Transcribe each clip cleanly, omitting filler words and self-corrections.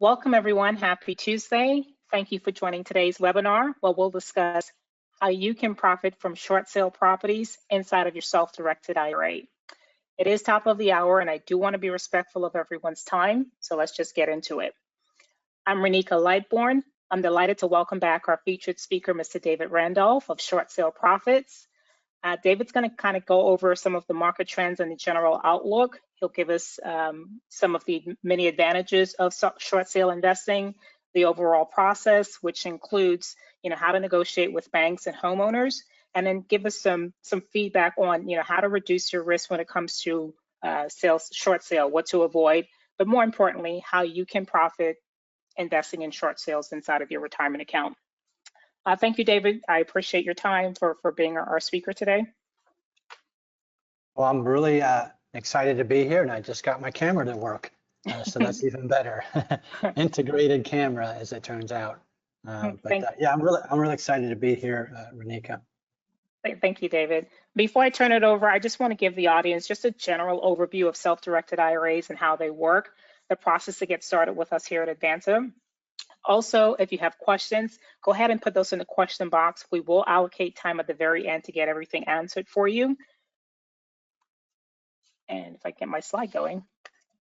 Welcome everyone, happy Tuesday. Thank you for joining today's webinar where we'll discuss how you can profit from short sale properties inside of your self-directed IRA. It is top of the hour and I do want to be respectful of everyone's time, so let's just get into it. I'm Renika Lightborn. I'm delighted to welcome back our featured speaker, Mr. David Randolph of Short Sale Profits. David's going to kind of go over some of the market trends and the general outlook. He'll give us some of the many advantages of short sale investing, the overall process, which includes, how to negotiate with banks and homeowners, and then give us some feedback on, how to reduce your risk when it comes to short sale, what to avoid, but more importantly, how you can profit investing in short sales inside of your retirement account. Thank you, David. I appreciate your time for being our speaker today. Well, I'm really excited to be here, and I just got my camera to work, so that's even better. Integrated camera, as it turns out. Yeah, I'm really excited to be here, Renika. Thank you, David. Before I turn it over, I just want to give the audience just a general overview of self-directed IRAs and how they work, the process to get started with us here at Advanta. Also, if you have questions, go ahead and put those in the question box. We will allocate time at the very end to get everything answered for you. And if I get my slide going.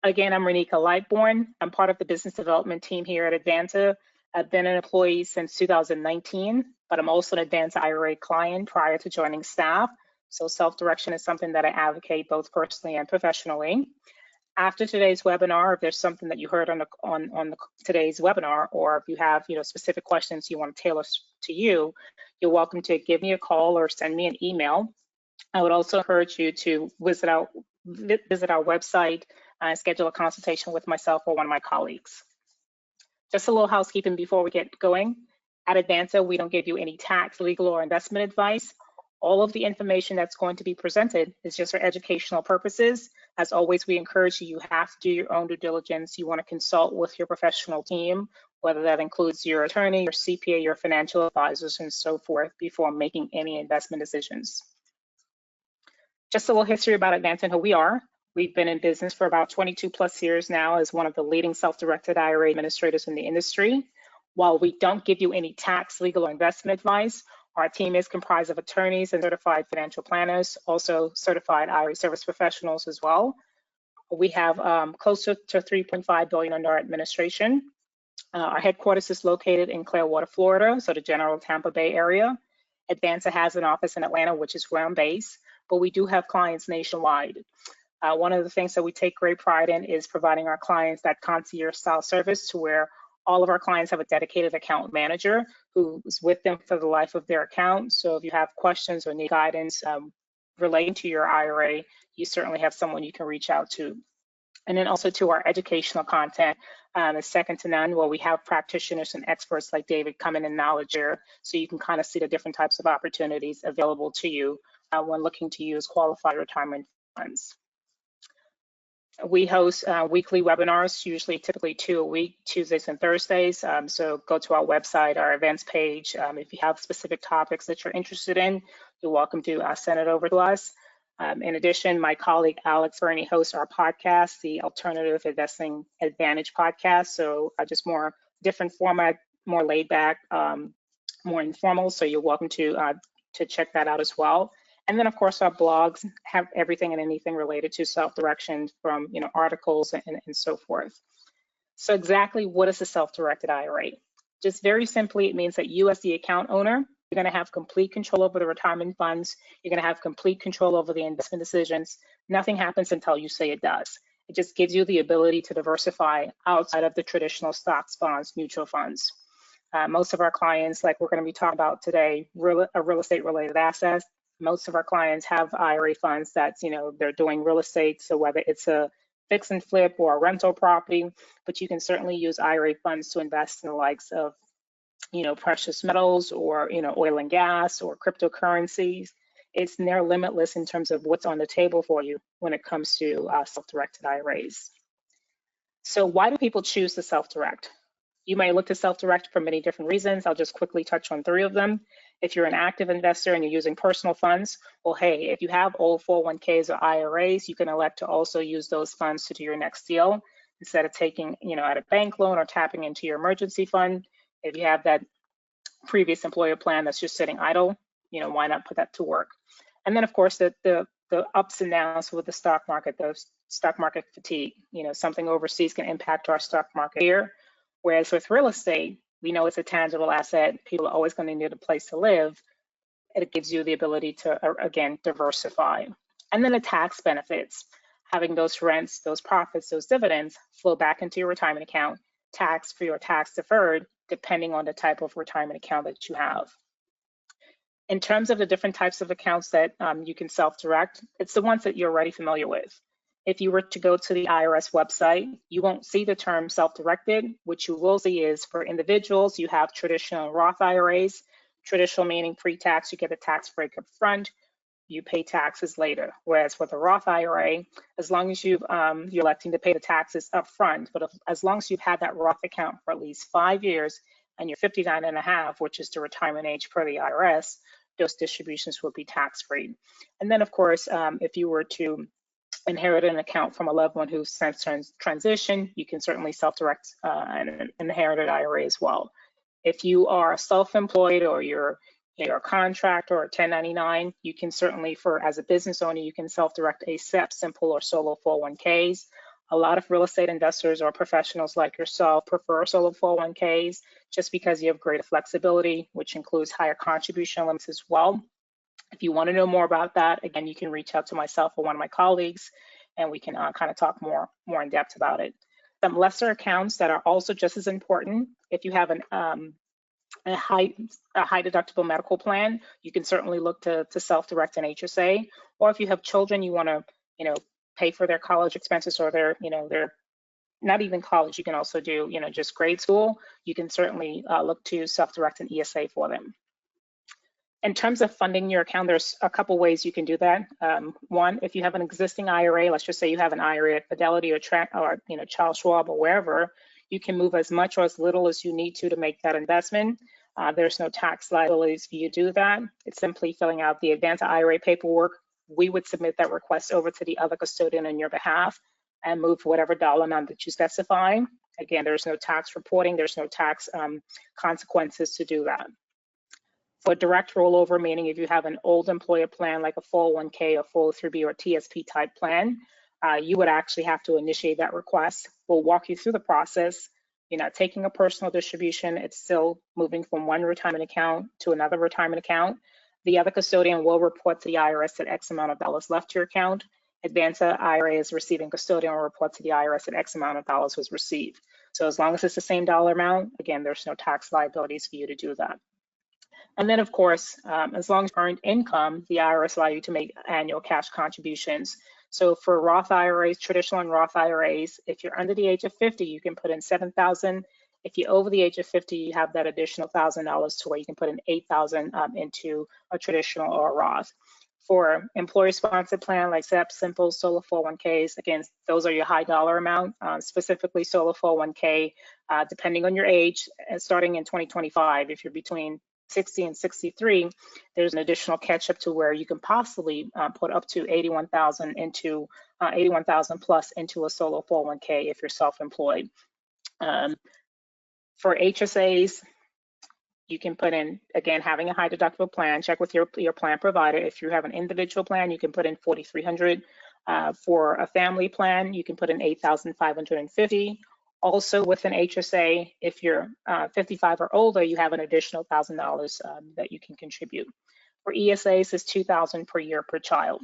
Again, I'm Renika Lightborn. I'm part of the business development team here at Advanta. I've been an employee since 2019, but I'm also an Advanta IRA client prior to joining staff. So self-direction is something that I advocate both personally and professionally. After today's webinar, if there's something that you heard on today's webinar, or if you have specific questions you want to tailor to you, you're welcome to give me a call or send me an email. I would also encourage you to visit our website and schedule a consultation with myself or one of my colleagues. Just a little housekeeping before we get going. At Advanta, we don't give you any tax, legal, or investment advice. All of the information that's going to be presented is just for educational purposes. As always, we encourage you have to do your own due diligence. You want to consult with your professional team, whether that includes your attorney, your CPA, your financial advisors, and so forth, before making any investment decisions. Just a little history about Advanta and who we are. We've been in business for about 22 plus years now as one of the leading self-directed IRA administrators in the industry. While we don't give you any tax, legal, or investment advice, our team is comprised of attorneys and certified financial planners, also certified IRA service professionals as well. We have close to $3.5 billion under our administration. Our headquarters is located in Clearwater, Florida, so the general Tampa Bay area. Advanta has an office in Atlanta, which is where I'm based, but we do have clients nationwide. One of the things that we take great pride in is providing our clients that concierge style service, to where all of our clients have a dedicated account manager who is with them for the life of their account. So if you have questions or need guidance relating to your IRA, you certainly have someone you can reach out to. And then also to our educational content is second to none, where we have practitioners and experts like David come in and knowledge share, so you can kind of see the different types of opportunities available to you when looking to use qualified retirement funds. We host weekly webinars, typically 2 a week, Tuesdays and Thursdays. So go to our website, our events page. If you have specific topics that you're interested in, you're welcome to send it over to us. In addition, my colleague Alex Burney hosts our podcast, the Alternative Investing Advantage podcast. So just more different format, more laid back, more informal. So you're welcome to check that out as well. And then, of course, our blogs have everything and anything related to self-direction, from articles and so forth. So exactly what is a self-directed IRA? Just very simply, it means that you, as the account owner, you're going to have complete control over the retirement funds. You're going to have complete control over the investment decisions. Nothing happens until you say it does. It just gives you the ability to diversify outside of the traditional stocks, bonds, mutual funds. Most of our clients, like we're going to be talking about today, are real estate related assets. Most of our clients have IRA funds that, they're doing real estate. So whether it's a fix and flip or a rental property, but you can certainly use IRA funds to invest in the likes of, precious metals or, oil and gas or cryptocurrencies. It's near limitless in terms of what's on the table for you when it comes to self-directed IRAs. So why do people choose to self-direct? You may look to self-direct for many different reasons. I'll just quickly touch on 3 of them. If you're an active investor and you're using personal funds, well, hey, if you have old 401ks or IRAs, you can elect to also use those funds to do your next deal. instead of taking, out a bank loan or tapping into your emergency fund. If you have that previous employer plan that's just sitting idle, why not put that to work? And then of course the ups and downs with the stock market, the stock market fatigue, something overseas can impact our stock market here. Whereas with real estate, we know it's a tangible asset. People are always going to need a place to live. It gives you the ability to, again, diversify. And then the tax benefits, having those rents, those profits, those dividends flow back into your retirement account, tax-free or tax deferred, depending on the type of retirement account that you have. In terms of the different types of accounts that you can self-direct, it's the ones that you're already familiar with. If you were to go to the IRS website, you won't see the term self-directed. What you will see is for individuals, you have traditional Roth IRAs. Traditional meaning pre-tax, you get a tax break up front, you pay taxes later. Whereas with a Roth IRA, as long as you're electing to pay the taxes up front, but as long as you've had that Roth account for at least 5 years and you're 59 and a half, which is the retirement age per the IRS, those distributions will be tax-free. And then of course, if you were to inherit an account from a loved one who's since transitioned, you can certainly self-direct an inherited IRA as well. If you are self-employed or you're a contractor or a 1099, you can certainly, as a business owner, you can self-direct a SEP, simple or solo 401ks. A lot of real estate investors or professionals like yourself prefer solo 401ks just because you have greater flexibility, which includes higher contribution limits as well. If you want to know more about that, again, you can reach out to myself or one of my colleagues, and we can kind of talk more in depth about it. Some lesser accounts that are also just as important. If you have a high deductible medical plan, you can certainly look to self-direct an HSA. Or if you have children, you want to pay for their college expenses or their not even college, you can also do just grade school. You can certainly look to self-direct an ESA for them. In terms of funding your account, there's a couple ways you can do that. One, if you have an existing IRA, let's just say you have an IRA at Fidelity or Charles Schwab or wherever, you can move as much or as little as you need to make that investment. There's no tax liabilities for you to do that. It's simply filling out the Advanta IRA paperwork. We would submit that request over to the other custodian on your behalf and move whatever dollar amount that you specify. Again, there's no tax reporting, there's no tax consequences to do that. For direct rollover, meaning if you have an old employer plan like a 401k or 403b or TSP type plan, you would actually have to initiate that request. We'll walk you through the process. You're not taking a personal distribution. It's still moving from one retirement account to another retirement account. The other custodian will report to the IRS that X amount of dollars left your account. Advanta IRA is receiving custodian will report to the IRS that X amount of dollars was received. So as long as it's the same dollar amount, again, there's no tax liabilities for you to do that. And then, of course, as long as earned income, the IRS allows you to make annual cash contributions. So for Roth IRAs, traditional and Roth IRAs, if you're under the age of 50, you can put in $7,000. If you're over the age of 50, you have that additional $1,000 to where you can put in $8,000 into a traditional or a Roth. For employer-sponsored plan like SEP, Simple, Solo 401ks, again, those are your high dollar amount, specifically Solo 401k, depending on your age, starting in 2025, if you're between 60 and 63, there's an additional catch up to where you can possibly put up to 81,000 into 81,000 plus into a solo 401k if you're self-employed. For HSAs, you can put in, again, having a high deductible plan, check with your plan provider. If you have an individual plan, you can put in 4,300. For a family plan, you can put in 8,550. Also with an HSA, if you're 55 or older, you have an additional $1,000 that you can contribute. For ESAs, it's $2,000 per year per child.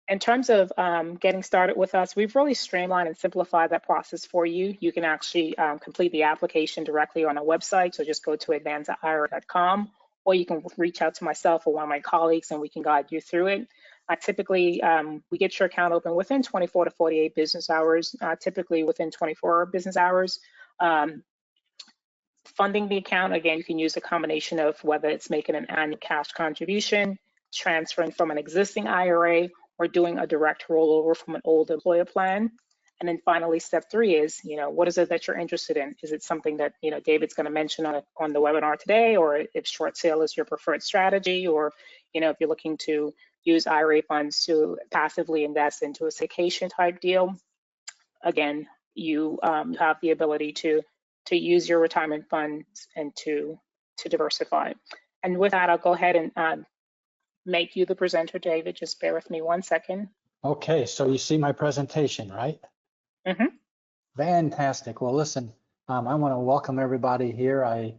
In terms of getting started with us, we've really streamlined and simplified that process for you. You can actually complete the application directly on our website, so just go to advantaira.com, or you can reach out to myself or one of my colleagues and we can guide you through it. Typically, we get your account open within 24 to 48 business hours, typically within 24 business hours. Funding the account, again, you can use a combination of whether it's making an annual cash contribution, transferring from an existing IRA, or doing a direct rollover from an old employer plan. And then finally, step 3 is, what is it that you're interested in? Is it something that, David's going to mention on the webinar today, or if short sale is your preferred strategy, or, if you're looking to use IRA funds to passively invest into a syndication type deal. again, you have the ability to use your retirement funds and to diversify. And with that, I'll go ahead and make you the presenter, David. Just bear with me 1 second. Okay, so you see my presentation, right? Mm-hmm. Fantastic. Well, listen, I want to welcome everybody here. I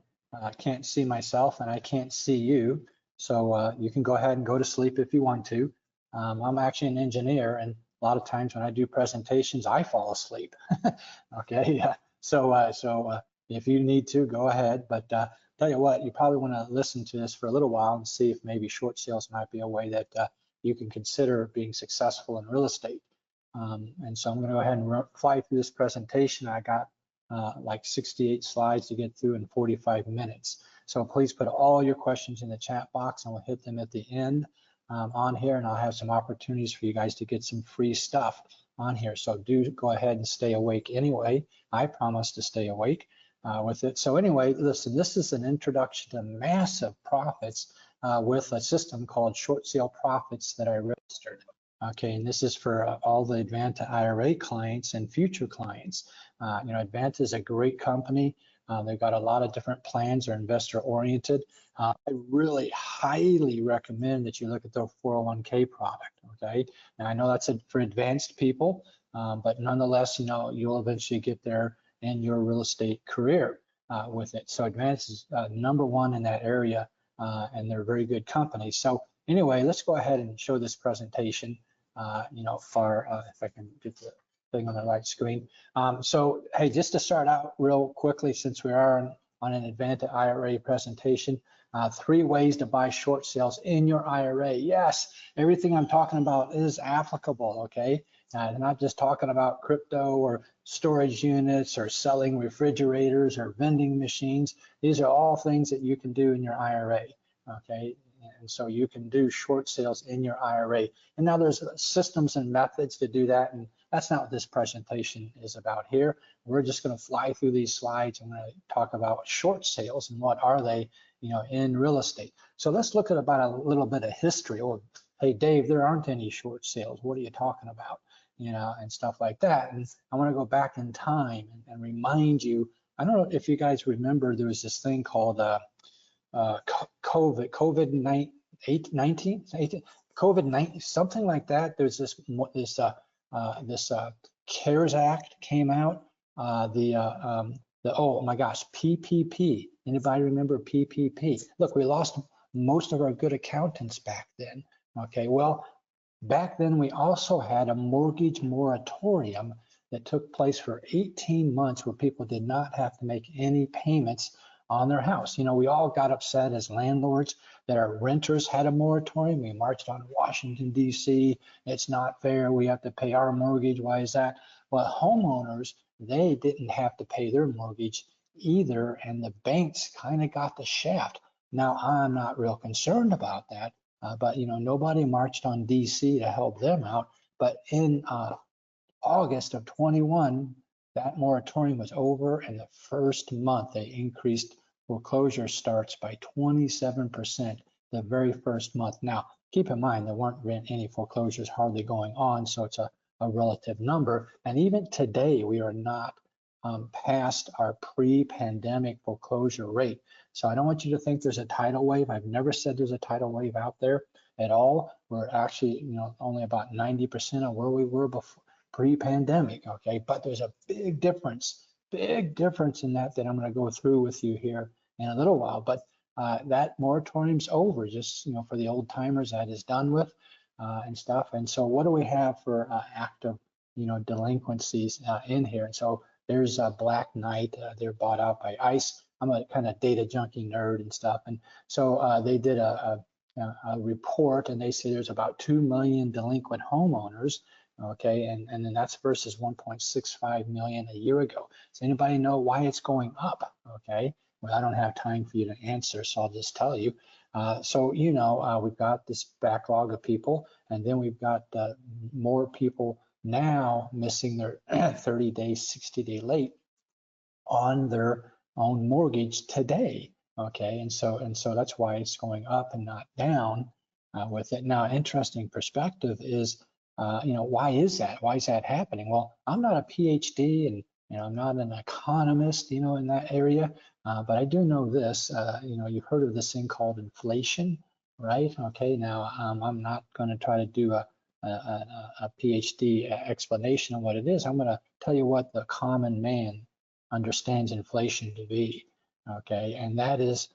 can't see myself and I can't see you, so you can go ahead and go to sleep if you want to. I'm actually an engineer, and a lot of times when I do presentations, I fall asleep. Okay, so if you need to, go ahead. But tell you what, you probably want to listen to this for a little while and see if maybe short sales might be a way that you can consider being successful in real estate. And so I'm going to go ahead and fly through this presentation. I got like 68 slides to get through in 45 minutes. So please put all your questions in the chat box and we'll hit them at the end on here, and I'll have some opportunities for you guys to get some free stuff on here. So do go ahead and stay awake anyway. I promise to stay awake with it. So anyway, listen, this is an introduction to massive profits with a system called Short Sale Profits that I registered. Okay, and this is for all the Advanta IRA clients and future clients. You know, Advanta is a great company. They've got a lot of different plans. They're investor oriented. I really highly recommend that you look at their 401k product. Okay, now I know that's for advanced people, but nonetheless, you know, you'll eventually get there in your real estate career with it. So Advanta is #1 in that area, and they're a very good company. So anyway, let's go ahead and show this presentation. You know, if I can get the thing on the right screen. So, hey, just to start out real quickly, since we are on an Advanta IRA presentation, 3 ways to buy short sales in your IRA. Yes, everything I'm talking about is applicable, okay? I'm not just talking about crypto or storage units or selling refrigerators or vending machines. These are all things that you can do in your IRA, okay? And so you can do short sales in your IRA. And now there's systems and methods to do that, and that's not what this presentation is about here. We're just going to fly through these slides and talk about short sales and what are they, you know, in real estate. So let's look at about a little bit of history. Or, hey, Dave, there aren't any short sales. What are you talking about? You know, and stuff like that. And I want to go back in time and remind you. I don't know if you guys remember, there was this thing called COVID-19, something like that. There's this CARES Act came out. Oh my gosh, PPP. Anybody remember PPP? Look, we lost most of our good accountants back then. Okay, well, back then we also had a mortgage moratorium that took place for 18 months where people did not have to make any payments on their house. You know, we all got upset as landlords that our renters had a moratorium. We marched on Washington, D.C. It's not fair. We have to pay our mortgage. Why is that? Well, homeowners, they didn't have to pay their mortgage either, and the banks kind of got the shaft. Now, I'm not real concerned about that, but, you know, nobody marched on D.C. to help them out. But in August of 21, that moratorium was over, and the first month they increased foreclosure starts by 27% the very first month. Now, keep in mind, there weren't any foreclosures hardly going on, so it's a relative number. And even today, we are not past our pre-pandemic foreclosure rate. So I don't want you to think there's a tidal wave. I've never said there's a tidal wave out there at all. We're actually, you know, only about 90% of where we were before pre-pandemic, okay? But there's a big difference in that I'm going to go through with you here in a little while. But that moratorium's over, just, you know, for the old timers, that is done with and stuff. And so what do we have for active, you know, delinquencies in here? And so there's a Black Knight. They're bought out by ICE. I'm a kind of data junkie nerd and stuff. And so they did a report, and they say there's about 2 million delinquent homeowners. Okay, and then that's versus 1.65 million a year ago. Does anybody know why it's going up? Okay, well, I don't have time for you to answer, so I'll just tell you. So, you know, we've got this backlog of people, and then we've got more people now missing their 30-day, 60-day late on their own mortgage today. Okay, and so that's why it's going up and not down with it. Now, interesting perspective is Why is that? Why is that happening? Well, I'm not a PhD and I'm not an economist, in that area, but I do know this. You've heard of this thing called inflation, right? Okay, now I'm not going to try to do a PhD explanation of what it is. I'm going to tell you what the common man understands inflation to be, okay? And that is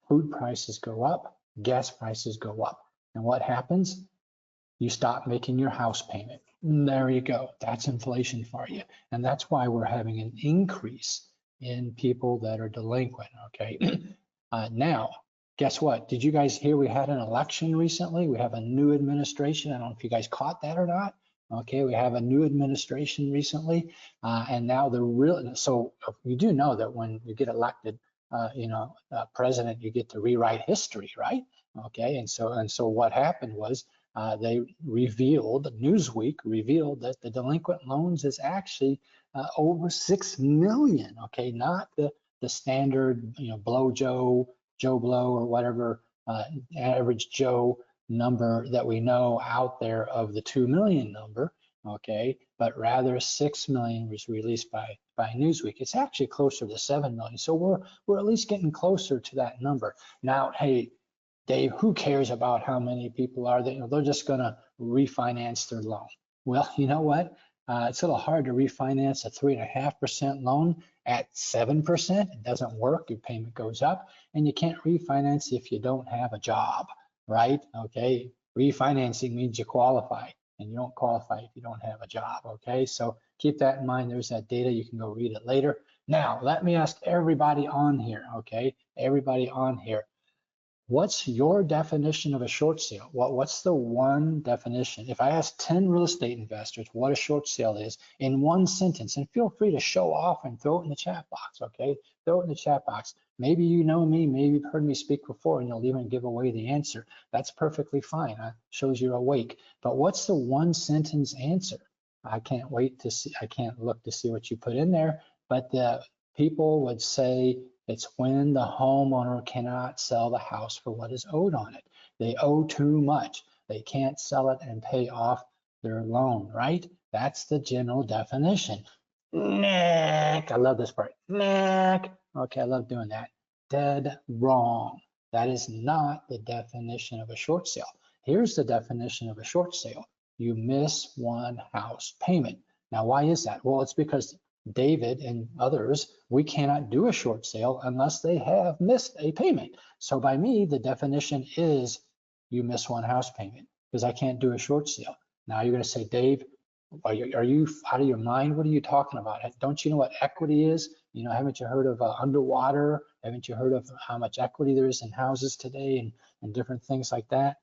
food prices go up, gas prices go up. And what happens? You stop making your house payment. There you go. That's inflation for you. And that's why we're having an increase in people that are delinquent, okay? Now, guess what? Did you guys hear we had an election recently? We have a new administration. I don't know if you guys caught that or not. Okay, we have a new administration recently, and now so you do know that when you get elected, president, you get to rewrite history, right? Okay, and so what happened was Newsweek revealed that the delinquent loans is actually over 6 million. Okay, not the standard, Joe Blow, or whatever average Joe number that we know out there of the 2 million number. Okay, but rather 6 million was released by Newsweek. It's actually closer to 7 million. So we're at least getting closer to that number. Now, hey, Dave, who cares about how many people are there? They're just going to refinance their loan. Well, you know what? It's a little hard to refinance a 3.5% loan at 7%. It doesn't work. Your payment goes up, and you can't refinance if you don't have a job, right? Okay. Refinancing means you qualify, and you don't qualify if you don't have a job. Okay. So keep that in mind. There's that data. You can go read it later. Now, let me ask everybody on here. Okay. Everybody on here. What's your definition of a short sale? What's the one definition? If I ask 10 real estate investors what a short sale is in one sentence, and feel free to show off and throw it in the chat box, okay? Throw it in the chat box. Maybe you know me, maybe you've heard me speak before, and you'll even give away the answer. That's perfectly fine. It shows you're awake. But what's the one sentence answer? I can't wait to see, I can't look to see what you put in there, but the people would say, it's when the homeowner cannot sell the house for what is owed on it. They owe too much. They can't sell it and pay off their loan, right? That's the general definition. Nick, I love this part. Nick. Okay, I love doing that. Dead wrong. That is not the definition of a short sale. Here's the definition of a short sale. You miss one house payment. Now, why is that? Well, it's because David and others, we cannot do a short sale unless they have missed a payment. So by me, the definition is you miss one house payment, because I can't do a short sale. Now you're going to say, Dave, are you out of your mind? What are you talking about? Don't you know what equity is? Haven't you heard of underwater? Haven't you heard of how much equity there is in houses today and different things like that?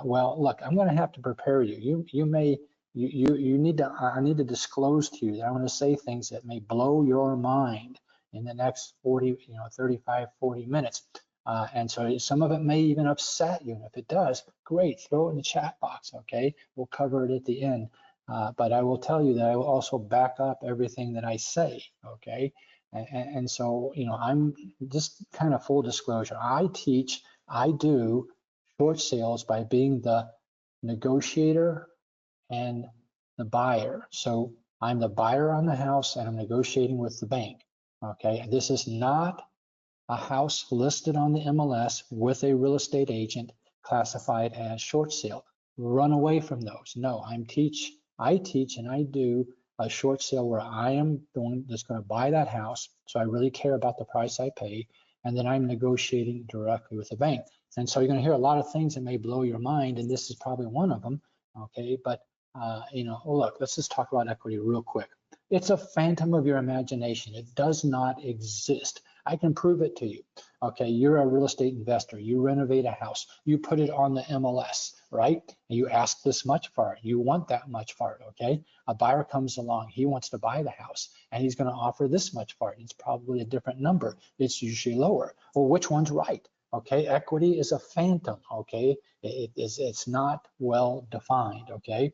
Well, look, I'm going to have to prepare you. You need to, I need to disclose to you that I'm going to say things that may blow your mind in the next 35, 40 minutes. And so some of it may even upset you. And if it does, great, throw it in the chat box, okay? We'll cover it at the end. But I will tell you that I will also back up everything that I say, okay? And so, I'm just kind of full disclosure. I do short sales by being the negotiator and the buyer. So I'm the buyer on the house and I'm negotiating with the bank. Okay, and this is not a house listed on the MLS with a real estate agent classified as short sale. Run away from those. No, I teach and I do a short sale where I am just going to buy that house. So I really care about the price I pay. And then I'm negotiating directly with the bank. And so you're going to hear a lot of things that may blow your mind. And this is probably one of them. Okay, but look, let's just talk about equity real quick. It's a phantom of your imagination. It does not exist. I can prove it to you. Okay, you're a real estate investor. You renovate a house. You put it on the MLS, right? And you ask this much for it. You want that much for it, okay? A buyer comes along. He wants to buy the house, and he's going to offer this much for it. It's probably a different number. It's usually lower. Well, which one's right? Okay, equity is a phantom, okay? It's not well defined, okay,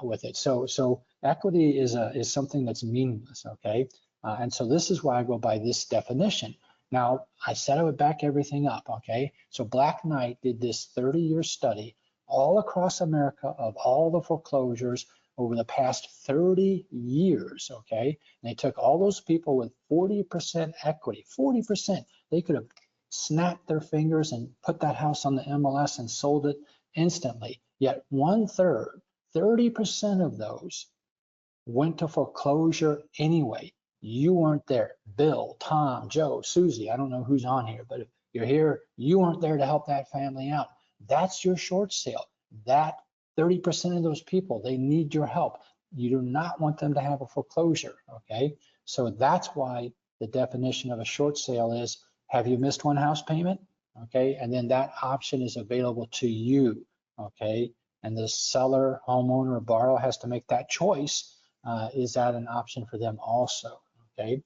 with it. So equity is something that's meaningless, okay? And so this is why I go by this definition. Now, I said I would back everything up, okay? So Black Knight did this 30-year study all across America of all the foreclosures over the past 30 years, okay? And they took all those people with 40% equity, 40%. They could have snapped their fingers and put that house on the MLS and sold it instantly. Yet 1/3, 30% of those went to foreclosure anyway. You weren't there. Bill, Tom, Joe, Susie, I don't know who's on here, but if you're here, you weren't there to help that family out. That's your short sale. That 30% of those people, they need your help. You do not want them to have a foreclosure, okay? So that's why the definition of a short sale is, have you missed one house payment? Okay, and then that option is available to you, okay? And the seller, homeowner, or borrower has to make that choice. Is that an option for them also, okay?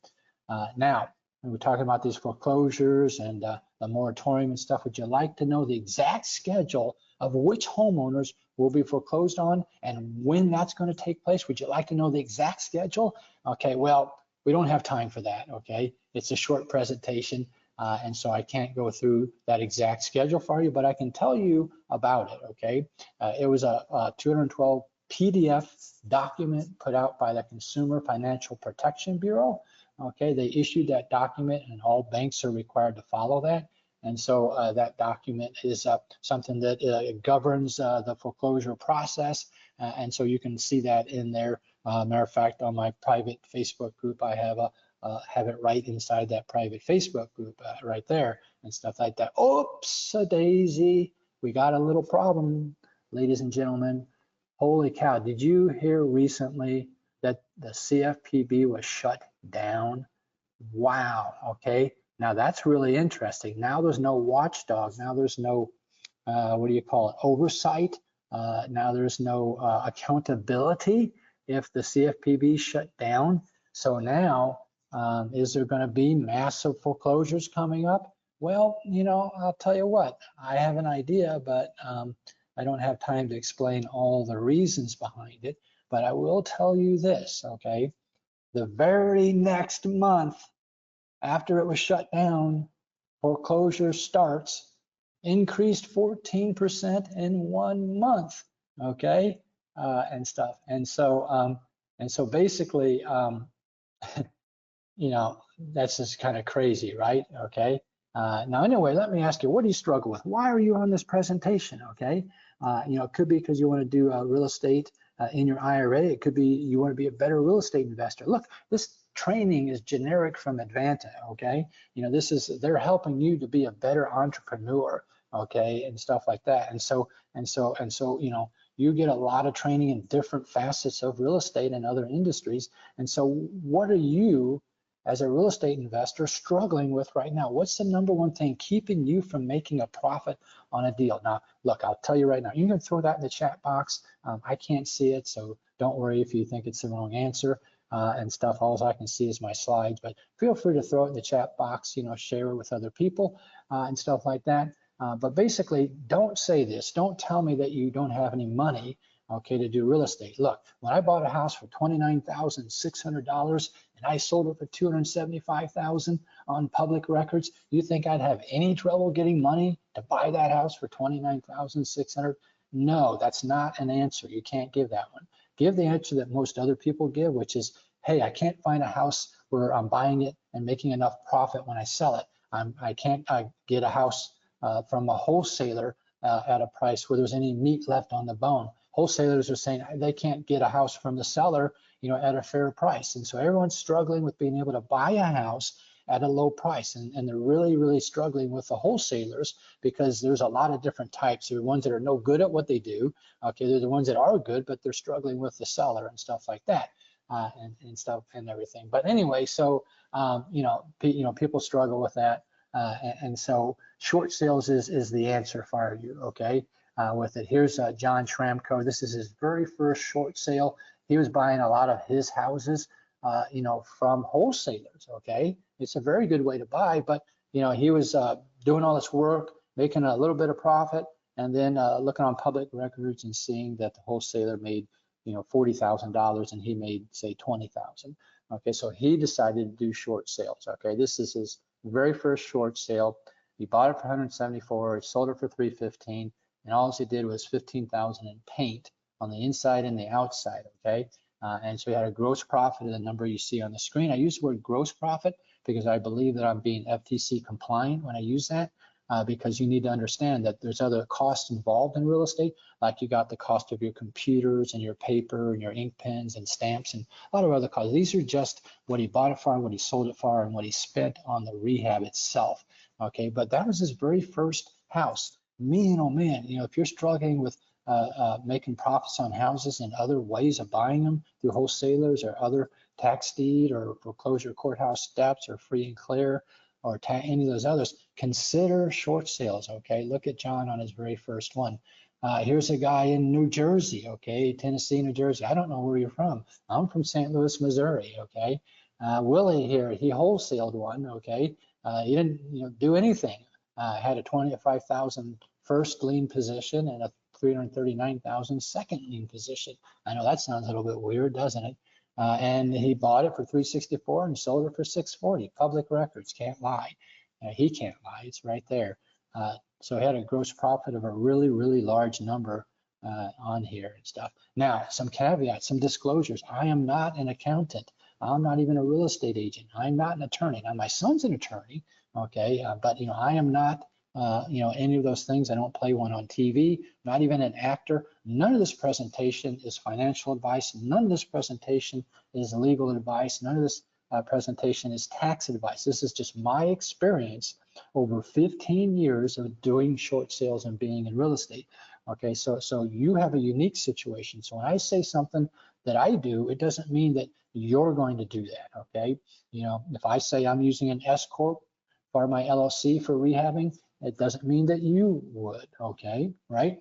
Now, when we're talking about these foreclosures and the moratorium and stuff, would you like to know the exact schedule of which homeowners will be foreclosed on and when that's going to take place? Would you like to know the exact schedule? Okay, well, we don't have time for that, okay? It's a short presentation, and so I can't go through that exact schedule for you, but I can tell you about it, okay? It was a 212 PDF document put out by the Consumer Financial Protection Bureau. Okay, they issued that document and all banks are required to follow that. And so that document is something that governs the foreclosure process. And so you can see that in there. Matter of fact, on my private Facebook group, I have it right inside that private Facebook group right there and stuff like that. Oops, a daisy. We got a little problem, ladies and gentlemen. Holy cow, did you hear recently that the CFPB was shut down? Wow, okay. Now that's really interesting. Now there's no watchdog. Now there's no, what do you call it, oversight. Now there's no accountability if the CFPB shut down. So now, is there going to be massive foreclosures coming up? Well, you know, I'll tell you what, I have an idea, but I don't have time to explain all the reasons behind it, but I will tell you this, okay? The very next month after it was shut down, foreclosure starts, increased 14% in 1 month, okay? And stuff. And so basically, you know, that's just kind of crazy, right? Okay. Now, anyway, let me ask you, what do you struggle with? Why are you on this presentation? Okay. You know, it could be because you want to do real estate in your IRA. It could be you want to be a better real estate investor. Look, this training is generic from Advanta. Okay. You know, they're helping you to be a better entrepreneur. Okay. And stuff like that. And so, you know, you get a lot of training in different facets of real estate and other industries. And so what are you, as a real estate investor, struggling with right now? What's the number one thing keeping you from making a profit on a deal? Now, look, I'll tell you right now, you can throw that in the chat box. I can't see it, so don't worry if you think it's the wrong answer and stuff. All I can see is my slides, but feel free to throw it in the chat box, you know, share it with other people and stuff like that. But basically, don't say this. Don't tell me that you don't have any money, okay, to do real estate. Look, when I bought a house for $29,600 and I sold it for $275,000 on public records, you think I'd have any trouble getting money to buy that house for $29,600? No, that's not an answer. You can't give that one. Give the answer that most other people give, which is, hey, I can't find a house where I'm buying it and making enough profit when I sell it. I can't get a house from a wholesaler at a price where there's any meat left on the bone. Wholesalers are saying they can't get a house from the seller, you know, at a fair price. And so everyone's struggling with being able to buy a house at a low price. And they're really, really struggling with the wholesalers because there's a lot of different types. There are ones that are no good at what they do. Okay, they're the ones that are good, but they're struggling with the seller and stuff like that. And stuff and everything. But anyway, so, you know, people struggle with that. And so short sales is the answer for you, okay, with it. Here's John Schramko. This is his very first short sale. He was buying a lot of his houses, you know, from wholesalers, okay? It's a very good way to buy, but, you know, he was doing all this work, making a little bit of profit, and then looking on public records and seeing that the wholesaler made, you know, $40,000 and he made, say, $20,000. Okay, so he decided to do short sales, okay? This is his very first short sale. He bought it for $174, he sold it for $315, and all he did was 15,000 in paint on the inside and the outside, okay? And so he had a gross profit of the number you see on the screen. I use the word gross profit because I believe that I'm being FTC compliant when I use that, because you need to understand that there's other costs involved in real estate, like you got the cost of your computers and your paper and your ink pens and stamps and a lot of other costs. These are just what he bought it for, what he sold it for, and what he spent on the rehab itself, okay? But that was his very first house. Man, oh man, you know, if you're struggling with making profits on houses and other ways of buying them through wholesalers or other tax deed or foreclosure courthouse steps or free and clear or any of those others, consider short sales, okay? Look at John on his very first one. Here's a guy in New Jersey, okay? Tennessee, New Jersey. I don't know where you're from. I'm from St. Louis, Missouri, okay? Willie here, he wholesaled one, okay? He didn't do anything. Had a 25,000 first lien position and a 339,000 second lien position. I know that sounds a little bit weird, doesn't it? And he bought it for 364 and sold it for 640. Public records, can't lie. He can't lie, it's right there. So he had a gross profit of a really, really large number on here and stuff. Now, some caveats, some disclosures. I am not an accountant. I'm not even a real estate agent. I'm not an attorney. Now, my son's an attorney, okay, but I am not any of those things. I don't play one on TV, not even an actor. None of this presentation is financial advice. None of this presentation is legal advice. None of this presentation is tax advice. This is just my experience over 15 years of doing short sales and being in real estate. Okay, so you have a unique situation. So when I say something that I do, it doesn't mean that you're going to do that, okay? If I say I'm using an S Corp for my LLC for rehabbing, it doesn't mean that you would, okay, right?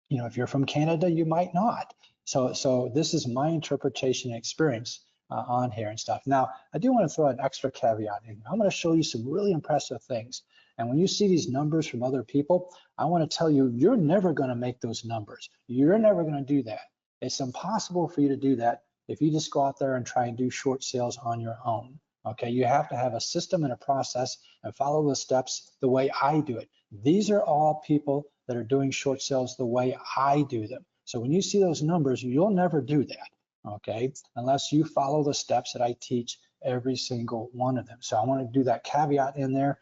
If you're from Canada, you might not. So this is my interpretation and experience on here and stuff. Now, I do want to throw an extra caveat in. I'm going to show you some really impressive things. And when you see these numbers from other people, I want to tell you, you're never going to make those numbers. You're never going to do that. It's impossible for you to do that if you just go out there and try and do short sales on your own. Okay, you have to have a system and a process and follow the steps the way I do it. These are all people that are doing short sales the way I do them. So when you see those numbers, you'll never do that, okay, unless you follow the steps that I teach every single one of them. So I want to do that caveat in there.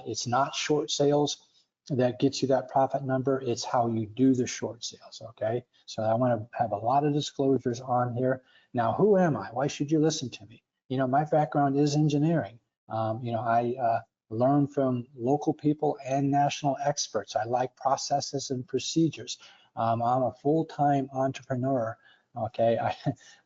It's not short sales that gets you that profit number. It's how you do the short sales, okay? So I want to have a lot of disclosures on here. Now, who am I? Why should you listen to me? My background is engineering. I learn from local people and national experts. I like processes and procedures. I'm a full-time entrepreneur. Okay,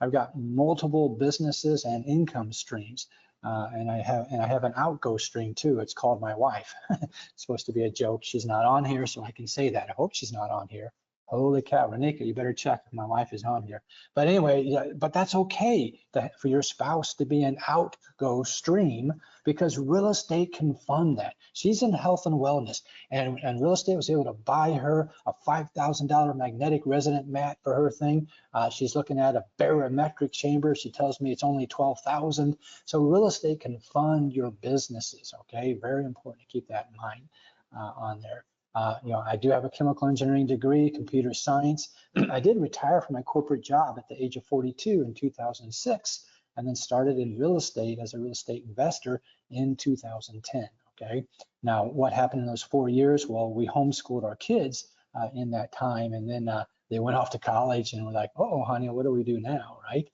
I've got multiple businesses and income streams, and I have an outgo stream too. It's called my wife. It's supposed to be a joke. She's not on here, so I can say that. I hope she's not on here. Holy cow, Renika, you better check if my wife is on here. But anyway, yeah, but that's okay for your spouse to be an outgo stream because real estate can fund that. She's in health and wellness, and real estate was able to buy her a $5,000 magnetic resonant mat for her thing. She's looking at a barometric chamber. She tells me it's only $12,000. So real estate can fund your businesses, okay? Very important to keep that in mind on there. I do have a chemical engineering degree, computer science. I did retire from my corporate job at the age of 42 in 2006, and then started in real estate as a real estate investor in 2010, okay? Now, what happened in those 4 years? Well, we homeschooled our kids in that time, and then they went off to college, and we're like, oh, honey, what do we do now, right?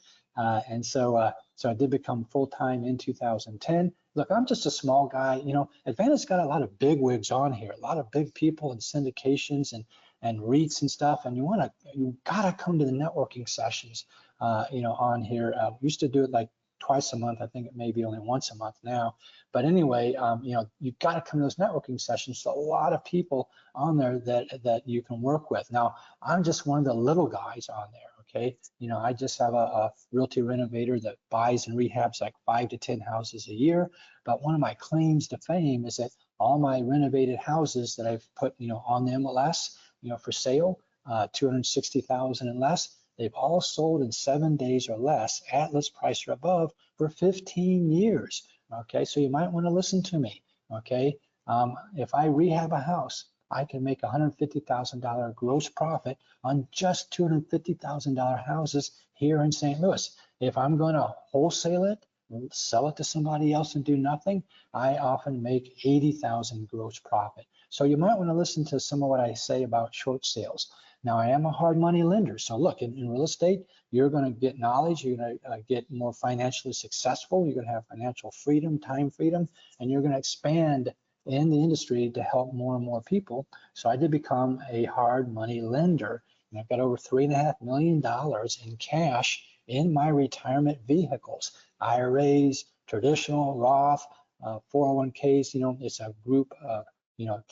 So I did become full-time in 2010. Look, I'm just a small guy. Advanta's got a lot of big wigs on here, a lot of big people and syndications and REITs and stuff. And you gotta come to the networking sessions, on here. We used to do it like twice a month. I think it may be only once a month now. But anyway, you've got to come to those networking sessions. So a lot of people on there that you can work with. Now, I'm just one of the little guys on there. Okay, I just have a realty renovator that buys and rehabs like 5 to 10 houses a year. But one of my claims to fame is that all my renovated houses that I've put, on the MLS, for sale, 260,000 and less, they've all sold in 7 days or less at list price or above for 15 years. Okay, so you might want to listen to me. Okay, if I rehab a house, I can make $150,000 gross profit on just $250,000 houses here in St. Louis. If I'm going to wholesale it, sell it to somebody else and do nothing, I often make 80,000 gross profit. So you might want to listen to some of what I say about short sales. Now, I am a hard money lender. So look, in real estate, you're going to get knowledge, you're going to get more financially successful, you're going to have financial freedom, time freedom, and you're going to expand in the industry to help more and more people. So I did become a hard money lender, and I've got over $3.5 million in cash in my retirement vehicles, IRAs, traditional, Roth, 401ks, it's a group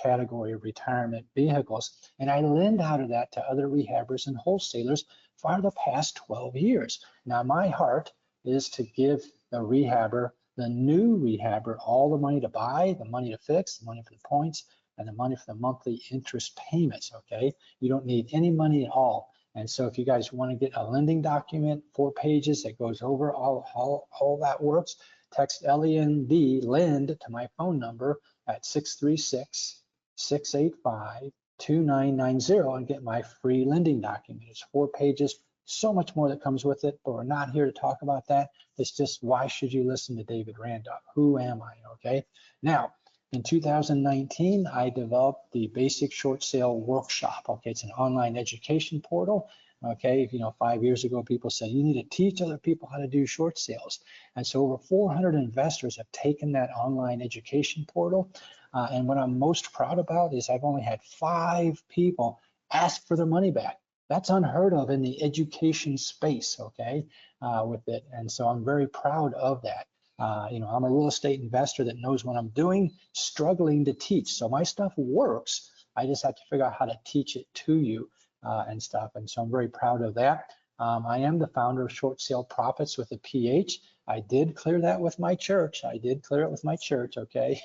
category of retirement vehicles. And I lend out of that to other rehabbers and wholesalers for the past 12 years. Now, my heart is to give the rehabber, the new rehabber, all the money to buy, the money to fix, the money for the points, and the money for the monthly interest payments, okay? You don't need any money at all. And so if you guys want to get a lending document, 4 pages that goes over all that works, text LEND, lend, to my phone number at 636-685-2990 and get my free lending document. It's 4 pages, so much more that comes with it, but we're not here to talk about that. It's just, why should you listen to David Randolph? Who am I, okay? Now, in 2019, I developed the Basic Short Sale Workshop, okay? It's an online education portal, okay? 5 years ago, people said, you need to teach other people how to do short sales. And so over 400 investors have taken that online education portal. And what I'm most proud about is I've only had 5 people ask for their money back. That's unheard of in the education space, okay, with it. And so I'm very proud of that. I'm a real estate investor that knows what I'm doing, struggling to teach. So my stuff works. I just have to figure out how to teach it to you and stuff. And so I'm very proud of that. I am the founder of Short Sale Profits with a PH. I did clear that with my church. Okay?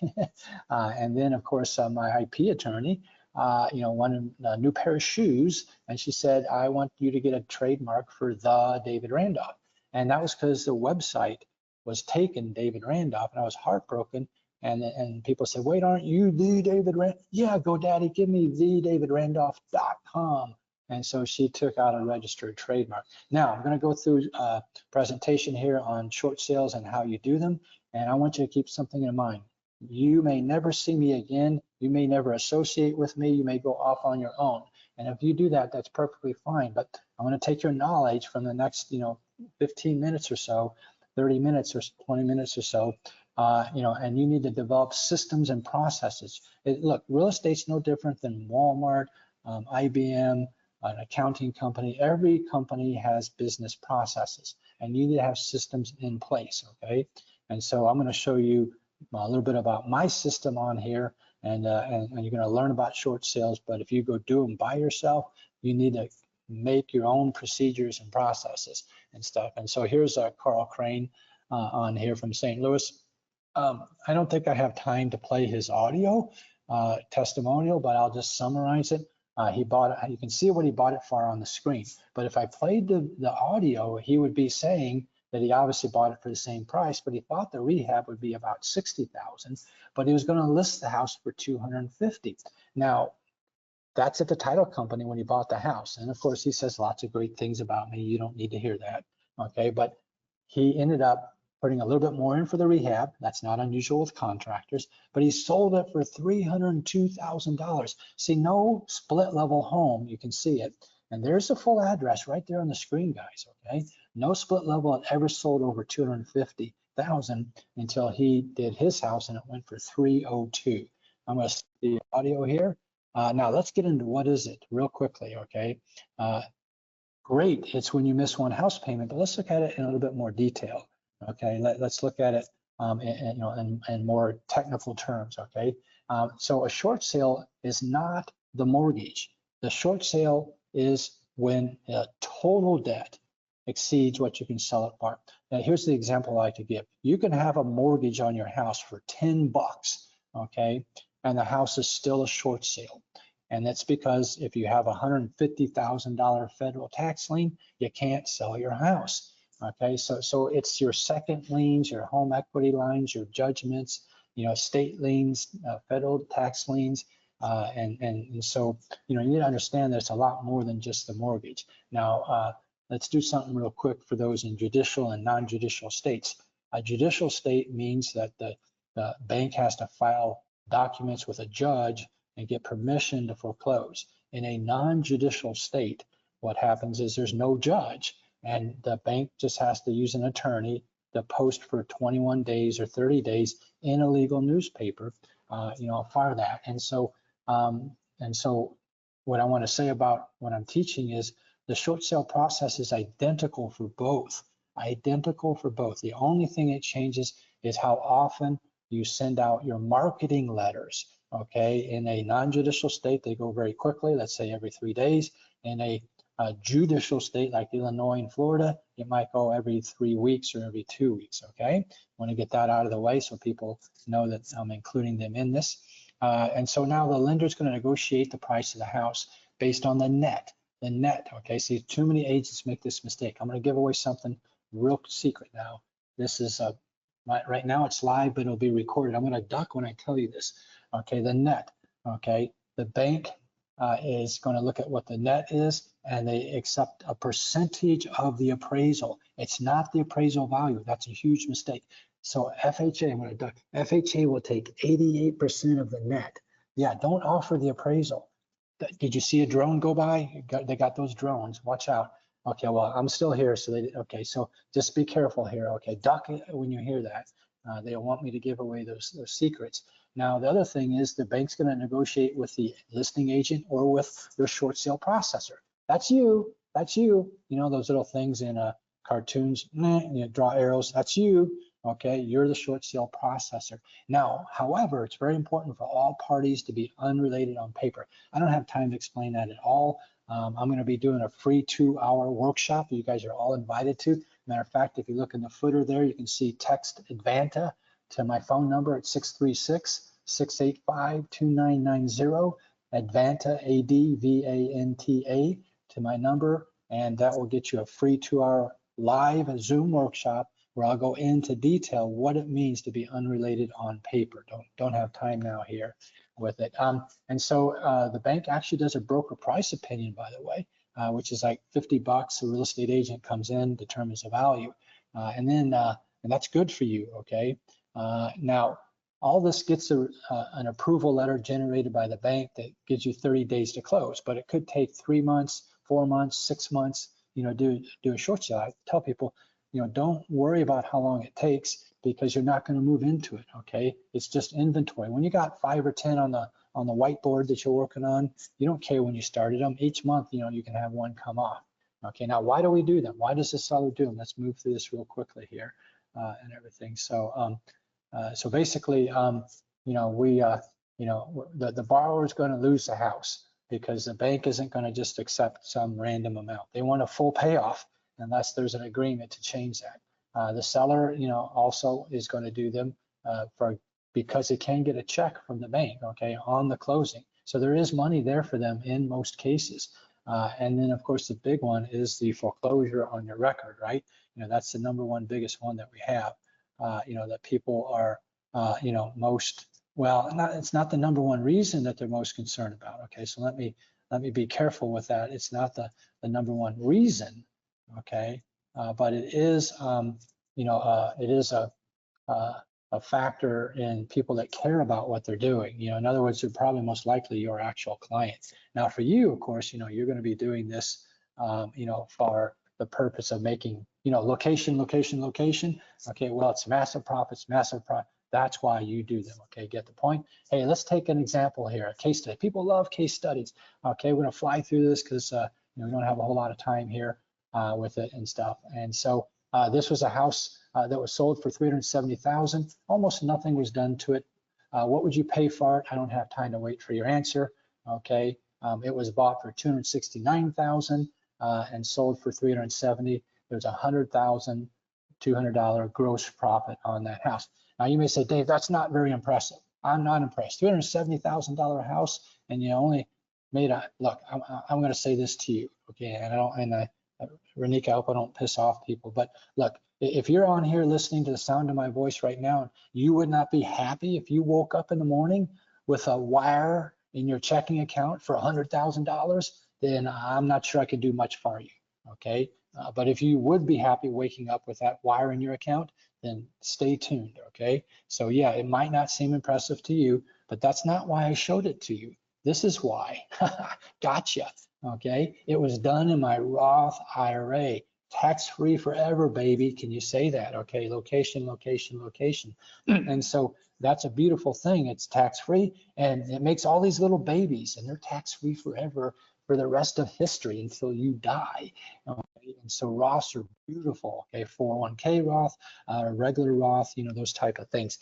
And then, of course, my IP attorney, wanted a new pair of shoes, and she said, I want you to get a trademark for the David Randolph. And that was because the website was taken, David Randolph, and I was heartbroken. And people said, wait, aren't you the David Randolph? Yeah, GoDaddy, give me thedavidrandolph.com. And so she took out a registered trademark. Now, I'm going to go through a presentation here on short sales and how you do them. And I want you to keep something in mind. You may never see me again. You may never associate with me. You may go off on your own. And if you do that, that's perfectly fine. But I'm going to take your knowledge from the next, 15 minutes or so, 30 minutes or 20 minutes or so, and you need to develop systems and processes. Look, real estate's no different than Walmart, IBM, an accounting company. Every company has business processes, and you need to have systems in place, okay? And so I'm going to show you a little bit about my system on here, and you're going to learn about short sales. But if you go do them by yourself, you need to make your own procedures and processes and stuff. And so here's Carl Crane on here from St. Louis. I don't think I have time to play his audio testimonial, but I'll just summarize it. He bought it. You can see what he bought it for on the screen. But if I played the audio, he would be saying that he obviously bought it for the same price, but he thought the rehab would be about $60,000, but he was going to list the house for $250,000. Now, that's at the title company when he bought the house. And of course, he says lots of great things about me. You don't need to hear that, okay? But he ended up putting a little bit more in for the rehab. That's not unusual with contractors, but he sold it for $302,000. See, no split level home, you can see it. And there's the full address right there on the screen, guys, okay? No split level had ever sold over $250,000 until he did his house and it went for $302,000. I'm gonna see the audio here. Now let's get into what is it real quickly, okay? Great, it's when you miss one house payment, but let's look at it in a little bit more detail, okay? Let's look at it in more technical terms, okay? So a short sale is not the mortgage. The short sale is when a total debt exceeds what you can sell it for. Now here's the example I like to give. You can have a mortgage on your house for $10, okay? And the house is still a short sale. And that's because if you have a $150,000 federal tax lien, you can't sell your house. Okay, so it's your second liens, your home equity lines, your judgments, state liens, federal tax liens. And so, you need to understand that it's a lot more than just the mortgage. Now, let's do something real quick for those in judicial and non-judicial states. A judicial state means that the bank has to file documents with a judge and get permission to foreclose. In a non-judicial state, what happens is there's no judge, and the bank just has to use an attorney to post for 21 days or 30 days in a legal newspaper, for that. And so what I want to say about what I'm teaching is the short sale process is identical for both. Identical for both. The only thing it changes is how often you send out your marketing letters. Okay, in a non-judicial state, they go very quickly, let's say every 3 days. In a judicial state like Illinois and Florida, it might go every 3 weeks or every 2 weeks. Okay, want to get that out of the way so people know that I'm including them in this. And so now the lender is going to negotiate the price of the house based on the net. The net. Okay, see, too many agents make this mistake. I'm going to give away something real secret now. This is right now it's live, but it'll be recorded. I'm going to duck when I tell you this. Okay, the net. Okay, the bank is going to look at what the net is, and they accept a percentage of the appraisal. It's not the appraisal value. That's a huge mistake. So FHA, I'm going to duck. FHA will take 88% of the net. Yeah, don't offer the appraisal. Did you see a drone go by? They got those drones. Watch out. Okay, well, I'm still here, so okay, so just be careful here. Okay, duck it when you hear that. They don't want me to give away those secrets. Now, the other thing is the bank's going to negotiate with the listing agent or with your short sale processor. That's you. That's you. Those little things in cartoons, draw arrows. That's you. Okay, you're the short sale processor. Now, however, it's very important for all parties to be unrelated on paper. I don't have time to explain that at all. I'm going to be doing a free 2-hour workshop that you guys are all invited to. Matter of fact, if you look in the footer there, you can see text Advanta to my phone number at 636-685-2990. Advanta, ADVANTA, to my number, and that will get you a free 2-hour live Zoom workshop where I'll go into detail what it means to be unrelated on paper. Don't have time now here with it. And so the bank actually does a broker price opinion, by the way, which is like $50. A real estate agent comes in, determines the value, and that's good for you. Okay. Now, all this gets an approval letter generated by the bank that gives you 30 days to close, but it could take 3 months, 4 months, 6 months. Do a short sale. I tell people, don't worry about how long it takes because you're not going to move into it. Okay, it's just inventory. When you got 5 or 10 on the whiteboard that you're working on, you don't care when you started them. Each month, you can have one come off. Okay, now why do we do them? Why does the seller do them? Let's move through this real quickly here and everything. So so basically, the borrower is going to lose the house because the bank isn't going to just accept some random amount. They want a full payoff unless there's an agreement to change that. The seller, also is going to do them because they can get a check from the bank, okay, on the closing. So there is money there for them in most cases. And then, of course, the big one is the foreclosure on your record, right? That's the number one biggest one that we have. That people are, most, well, it's not the number one reason that they're most concerned about. Okay, so let me be careful with that. It's not the number one reason. Okay, but it is, it is a factor in people that care about what they're doing. In other words, they're probably most likely your actual clients. Now, for you, of course, you're going to be doing this, for the purpose of making, location. Okay, well, it's massive profits, massive profit. That's why you do them. Okay, get the point? Hey, let's take an example here, a case study. People love case studies. Okay, we're going to fly through this because we don't have a whole lot of time here with it and stuff. And so this was a house that was sold for $370,000. Almost nothing was done to it. What would you pay for it? I don't have time to wait for your answer. Okay, it was bought for $269,000 and sold for $370,000. There's $100,200 gross profit on that house. Now you may say, Dave, that's not very impressive. I'm not impressed. $370,000 house, and you only made look. I'm going to say this to you, okay? And Renika, I hope I don't piss off people, but look, if you're on here listening to the sound of my voice right now, you would not be happy if you woke up in the morning with a wire in your checking account for $100,000, then I'm not sure I can do much for you, okay? But if you would be happy waking up with that wire in your account, then stay tuned, okay? So yeah, it might not seem impressive to you, but that's not why I showed it to you. This is why. Gotcha, okay? It was done in my Roth IRA. Tax-free forever, baby. Can you say that? Okay, location, location, location. And so that's a beautiful thing. It's tax-free, and it makes all these little babies, and they're tax-free forever for the rest of history until you die. Okay? And so Roths are beautiful. Okay, 401k Roth, regular Roth, you know, those type of things.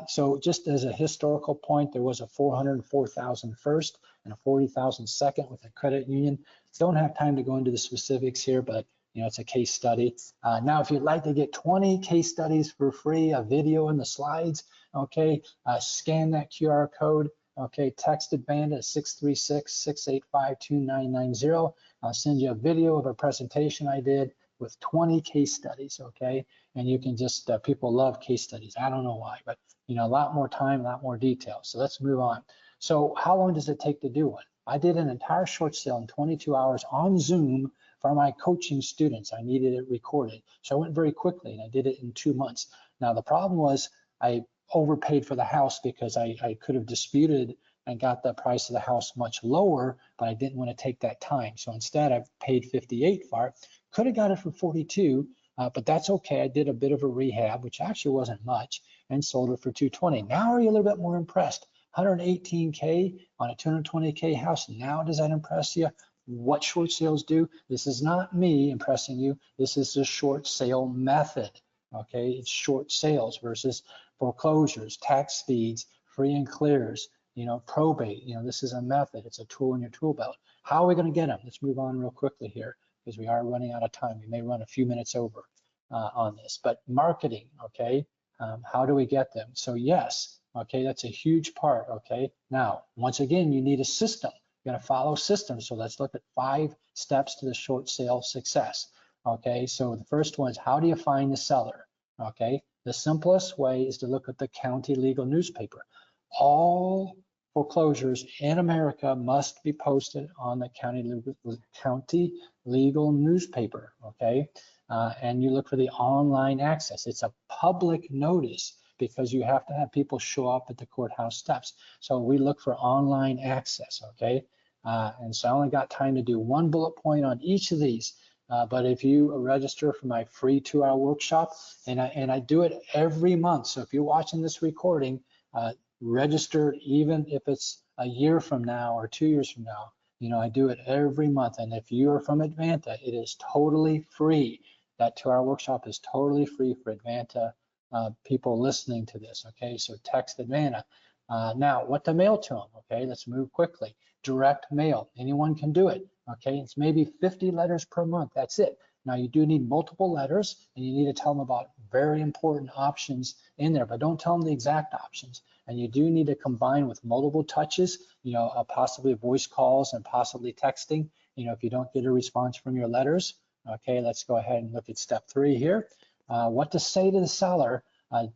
So just as a historical point, there was a 404,000 first and a 40,000 second with a credit union. Don't have time to go into the specifics here, but you know, it's a case study. Now, if you'd like to get 20 case studies for free, a video and the slides, okay, scan that QR code, okay, text Advanta at 636-685-2990. I'll send you a video of a presentation I did with 20 case studies, okay? And you can just, people love case studies. I don't know why, but you know, a lot more time, a lot more detail. So let's move on. So how long does it take to do one? I did an entire short sale in 22 hours on Zoom for my coaching students. I needed it recorded. So I went very quickly and I did it in 2 months. Now the problem was I overpaid for the house because I could have disputed and got the price of the house much lower, but I didn't want to take that time. So instead I paid 58 for it. Could have got it for 42, but that's okay. I did a bit of a rehab, which actually wasn't much, and sold it for 220. Now are you a little bit more impressed? 118K on a 220K house. Now does that impress you? What short sales do? This is not me impressing you. This is the short sale method. Okay, it's short sales versus foreclosures, tax speeds, free and clears, you know, probate. You know, this is a method. It's a tool in your tool belt. How are we going to get them? Let's move on real quickly here because we are running out of time. We may run a few minutes over on this, but marketing, okay, how do we get them? So yes, okay, that's a huge part, okay? Now, once again, you need a system. You're going to follow systems. So let's look at 5 steps to the short sale success. Okay, so the first one is how do you find the seller? Okay, the simplest way is to look at the county legal newspaper. All foreclosures in America must be posted on the county legal newspaper. Okay, and you look for the online access. It's a public notice because you have to have people show up at the courthouse steps. So we look for online access, okay? And so I only got time to do one bullet point on each of these. But if you register for my free 2-hour workshop, and I do it every month. So if you're watching this recording, register even if it's a year from now or 2 years from now. You know, I do it every month. And if you are from Advanta, it is totally free. That 2-hour workshop is totally free for Advanta people listening to this, okay? So text Advanta. Now, what to mail to them, okay? Let's move quickly. Direct mail, anyone can do it, okay? It's maybe 50 letters per month, that's it. Now, you do need multiple letters, and you need to tell them about very important options in there, but don't tell them the exact options. And you do need to combine with multiple touches, you know, possibly voice calls and possibly texting, you know, if you don't get a response from your letters. Okay, let's go ahead and look at step 3 here. What to say to the seller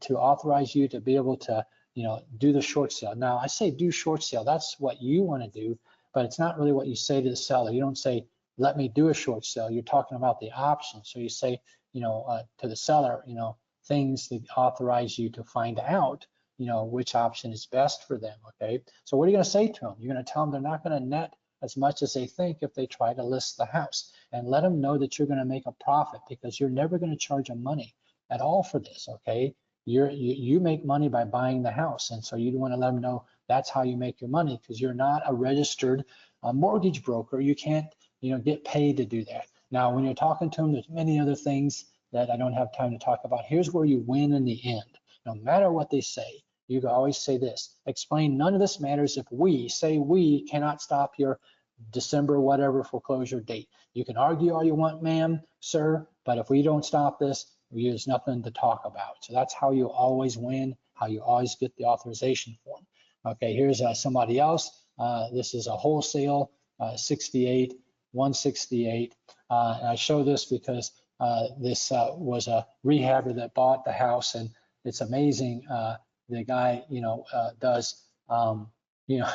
to authorize you to be able to, you know, do the short sale. Now, I say do short sale. That's what you want to do, but it's not really what you say to the seller. You don't say, let me do a short sale. You're talking about the options. So you say, you know, to the seller, you know, things that authorize you to find out, you know, which option is best for them. Okay. So what are you going to say to them? You're going to tell them they're not going to net as much as they think if they try to list the house, and let them know that you're going to make a profit because you're never going to charge them money at all for this, okay? You make money by buying the house, and so you want to let them know that's how you make your money because you're not a registered mortgage broker. You can't, you know, get paid to do that. Now, when you're talking to them, there's many other things that I don't have time to talk about. Here's where you win in the end. No matter what they say, you can always say this, explain none of this matters if we cannot stop your December whatever foreclosure date. You can argue all you want, ma'am, sir, but if we don't stop this, there's nothing to talk about. So that's how you always win, how you always get the authorization form. Okay, here's somebody else. This is a wholesale 168. And I show this because this was a rehabber that bought the house, and it's amazing. The guy, you know, does you know,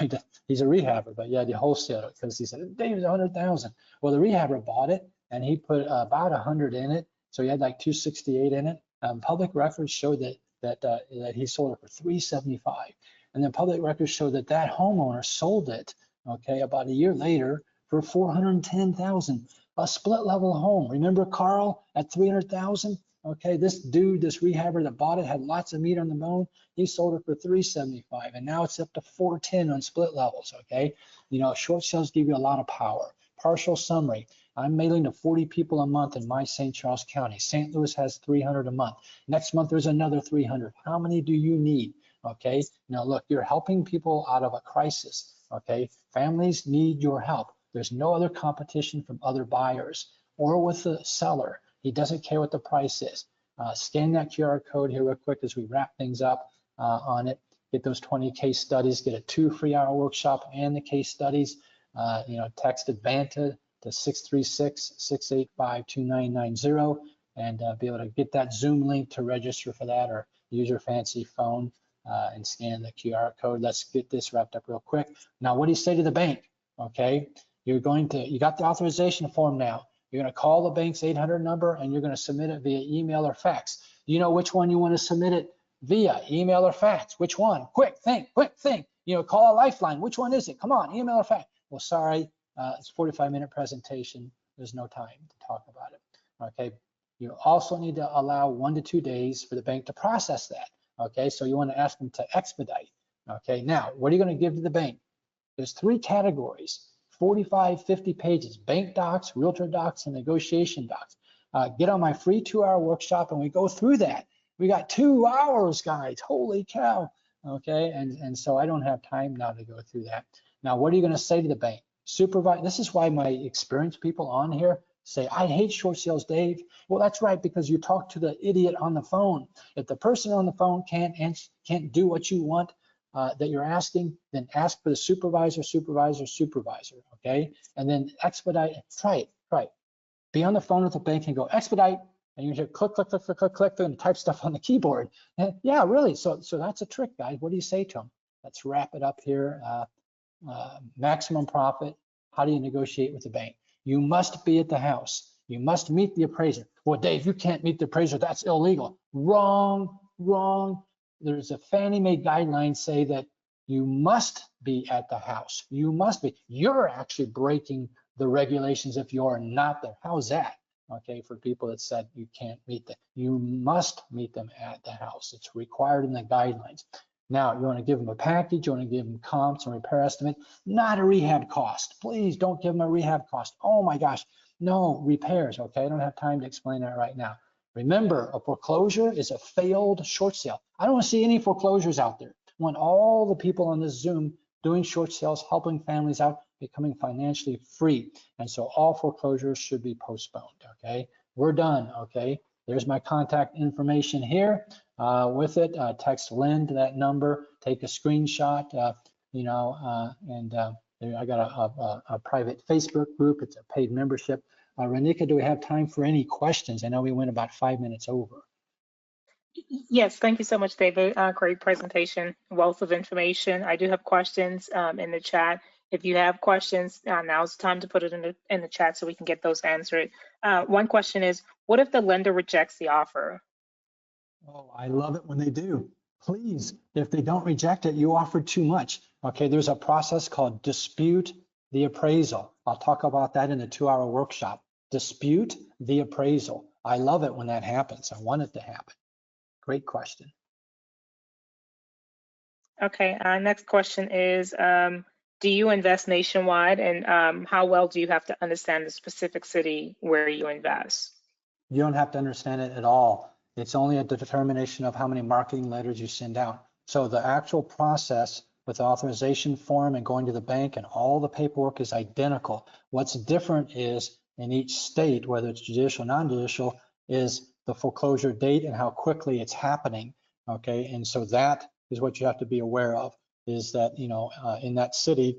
he's a rehabber, but yeah, the wholesaler, because he said, Dave's 100,000. Well, the rehabber bought it and he put about 100 in it. So he had like 268 in it. Public records showed that he sold it for 375. And then public records showed that homeowner sold it, okay, about a year later for 410,000. A split level home. Remember Carl at 300,000? Okay, this dude, this rehabber that bought it had lots of meat on the bone. He sold it for 375, and now it's up to 410 on split levels. Okay, you know, short sales give you a lot of power. Partial summary. I'm mailing to 40 people a month in my St. Charles County. St. Louis has 300 a month. Next month there's another 300. How many do you need? Okay, now look, you're helping people out of a crisis. Okay, families need your help. There's no other competition from other buyers or with the seller. He doesn't care what the price is. Scan that QR code here real quick as we wrap things up on it. Get those 20 case studies, get a 2 free-hour workshop and the case studies. You know, text Advanta to 636-685-2990 and be able to get that Zoom link to register for that, or use your fancy phone and scan the QR code. Let's get this wrapped up real quick. Now, what do you say to the bank? Okay. You got the authorization form now. You're going to call the bank's 800 number and you're going to submit it via email or fax. You know which one you want to submit it via, email or fax? Which one? Quick think. You know, call a lifeline. Which one is it? Come on, email or fax? Well, sorry, it's a 45-minute presentation. There's no time to talk about it. Okay. You also need to allow 1 to 2 days for the bank to process that. Okay. So you want to ask them to expedite. Okay. Now, what are you going to give to the bank? There's 3 categories. 45, 50 pages, bank docs, realtor docs, and negotiation docs. Get on my free 2-hour workshop and we go through that. We got 2 hours, guys, holy cow. Okay, and so I don't have time now to go through that. Now, what are you gonna say to the bank? Supervise, this is why my experienced people on here say, I hate short sales, Dave. Well, that's right, because you talk to the idiot on the phone. If the person on the phone can't do what you want, that you're asking, then ask for the supervisor, okay? And then expedite, try it. Be on the phone with the bank and go expedite, and you hear click, and type stuff on the keyboard. And yeah, really, so that's a trick, guys. What do you say to them? Let's wrap it up here. Maximum profit, how do you negotiate with the bank? You must be at the house. You must meet the appraiser. Well, Dave, you can't meet the appraiser, that's illegal. Wrong. There's a Fannie Mae guidelines say that you must be at the house. You must be. You're actually breaking the regulations if you're not there. How's that? Okay, for people that said you can't meet them. You must meet them at the house. It's required in the guidelines. Now, you want to give them a package, you want to give them comps and repair estimate, not a rehab cost. Please don't give them a rehab cost. Oh my gosh, no, repairs, okay? I don't have time to explain that right now. Remember, a foreclosure is a failed short sale. I don't want to see any foreclosures out there. I want all the people on this Zoom doing short sales, helping families out, becoming financially free. And so all foreclosures should be postponed, okay? We're done, okay? There's my contact information here. With it, text Lynn to that number, take a screenshot, and I got a private Facebook group. It's a paid membership. Renika, do we have time for any questions? I know we went about 5 minutes over. Yes, thank you so much, David. Great presentation, wealth of information. I do have questions in the chat. If you have questions, now's the time to put it in the chat so we can get those answered. One question is, what if the lender rejects the offer? Oh, I love it when they do. Please, if they don't reject it, you offered too much. Okay, there's a process called dispute the appraisal. I'll talk about that in the 2-hour workshop. Dispute the appraisal. I love it when that happens. I want it to happen. Great question. Okay, next question is, do you invest nationwide, and how well do you have to understand the specific city where you invest? You don't have to understand it at all. It's only a determination of how many marketing letters you send out. So the actual process with the authorization form and going to the bank and all the paperwork is identical. What's different is in each state, whether it's judicial, non-judicial, is the foreclosure date and how quickly it's happening. Okay, and so that is what you have to be aware of, is that, in that city,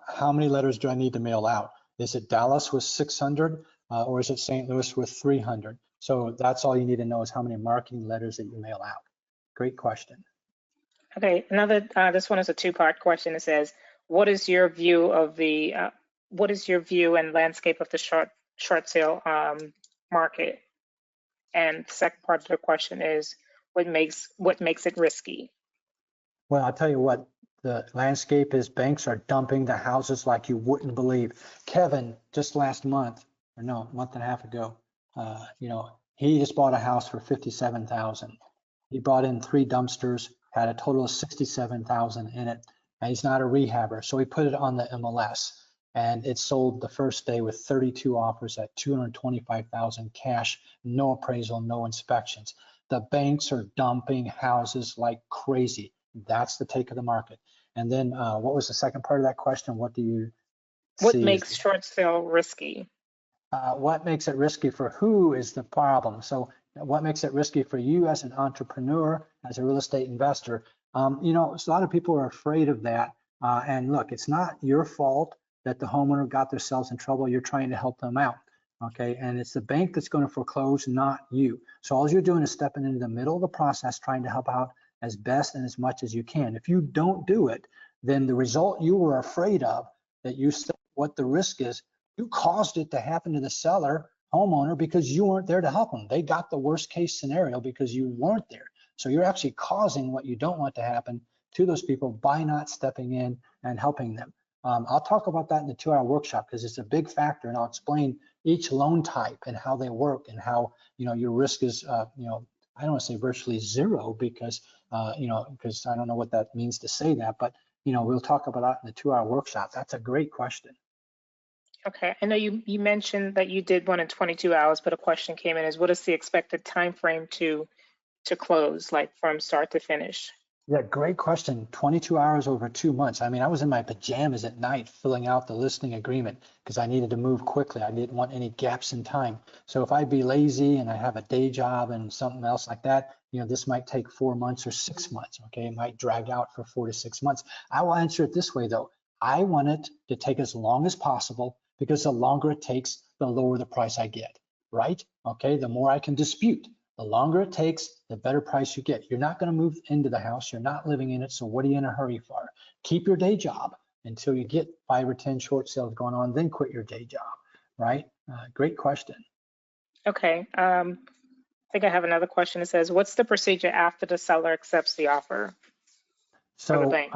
how many letters do I need to mail out? Is it Dallas with 600 or is it St. Louis with 300? So that's all you need to know, is how many marketing letters that you mail out. Great question. Okay, another, this one is a two-part question. It says, what is your view of what is your view and landscape of the short sale market? And the second part of the question is, what makes it risky? Well, I'll tell you what, the landscape is banks are dumping the houses like you wouldn't believe. Kevin, just last month, or no, a month and a half ago, he just bought a house for 57,000. He brought in 3 dumpsters, had a total of 67,000 in it. And he's not a rehabber, so he put it on the MLS, and it sold the first day with 32 offers at 225,000 cash, no appraisal, no inspections. The banks are dumping houses like crazy. That's the take of the market. And then what was the second part of that question? What do you What see as makes short sale risky? what makes it risky for who is the problem? So what makes it risky for you as an entrepreneur, as a real estate investor? A lot of people are afraid of that. And look, it's not your fault that the homeowner got themselves in trouble. You're trying to help them out. Okay, and it's the bank that's going to foreclose, not you. So all you're doing is stepping into the middle of the process, trying to help out as best and as much as you can. If you don't do it, then the result you were afraid of, that you said what the risk is, you caused it to happen to the seller homeowner because you weren't there to help them. They got the worst case scenario because you weren't there. So you're actually causing what you don't want to happen to those people by not stepping in and helping them. I'll talk about that in the 2-hour workshop because it's a big factor, and I'll explain each loan type and how they work and how your risk is I don't want to say virtually zero because because I don't know what that means to say that, but we'll talk about that in the 2-hour workshop. That's a great question. Okay, I know you mentioned that you did one in 22 hours, but a question came in is, what is the expected time frame to close, like from start to finish? Yeah, great question. 22 hours over 2 months. I mean, I was in my pajamas at night filling out the listing agreement because I needed to move quickly. I didn't want any gaps in time. So if I'd be lazy and I have a day job and something else like that, this might take 4 months or 6 months. Okay, it might drag out for 4 to 6 months. I will answer it this way though. I want it to take as long as possible because the longer it takes, the lower the price I get, right? Okay, the more I can dispute. The longer it takes, the better price you get. You're not going to move into the house. You're not living in it. So what are you in a hurry for? Keep your day job until you get 5 or 10 short sales going on, then quit your day job, right? Great question. Okay, I think I have another question. It says, what's the procedure after the seller accepts the offer for the So bank?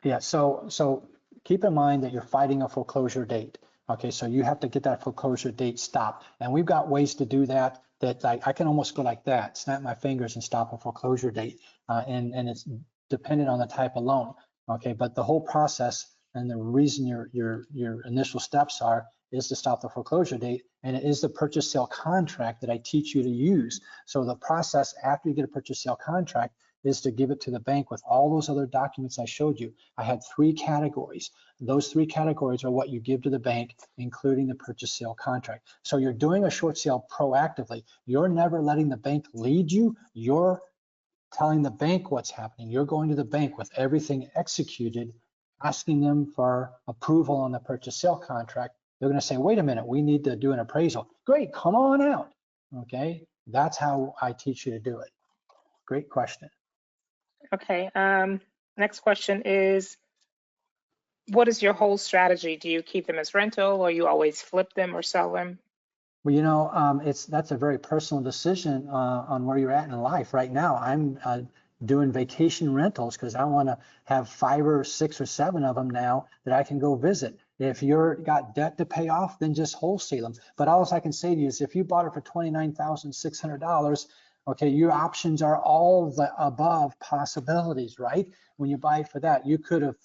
yeah, so keep in mind that you're fighting a foreclosure date. Okay, so you have to get that foreclosure date stopped. And we've got ways to do that I can almost go like that, snap my fingers and stop a foreclosure date. And it's dependent on the type of loan. Okay, but the whole process and the reason your initial steps is to stop the foreclosure date, and it is the purchase sale contract that I teach you to use. So the process after you get a purchase sale contract is to give it to the bank with all those other documents I showed you. I had 3 categories. Those 3 categories are what you give to the bank, including the purchase sale contract. So you're doing a short sale proactively. You're never letting the bank lead you. You're telling the bank what's happening. You're going to the bank with everything executed, asking them for approval on the purchase sale contract. They're going to say, wait a minute, we need to do an appraisal. Great, come on out. Okay, that's how I teach you to do it. Great question. Okay, next question is, what is your whole strategy? Do you keep them as rental, or you always flip them or sell them? Well, that's a very personal decision on where you're at in life. Right now, I'm doing vacation rentals because I want to have 5 or 6 or 7 of them now that I can go visit. If you're got debt to pay off, then just wholesale them. But all I can say to you is if you bought it for $29,600, okay, your options are all the above possibilities, right? When you buy it for that, you could have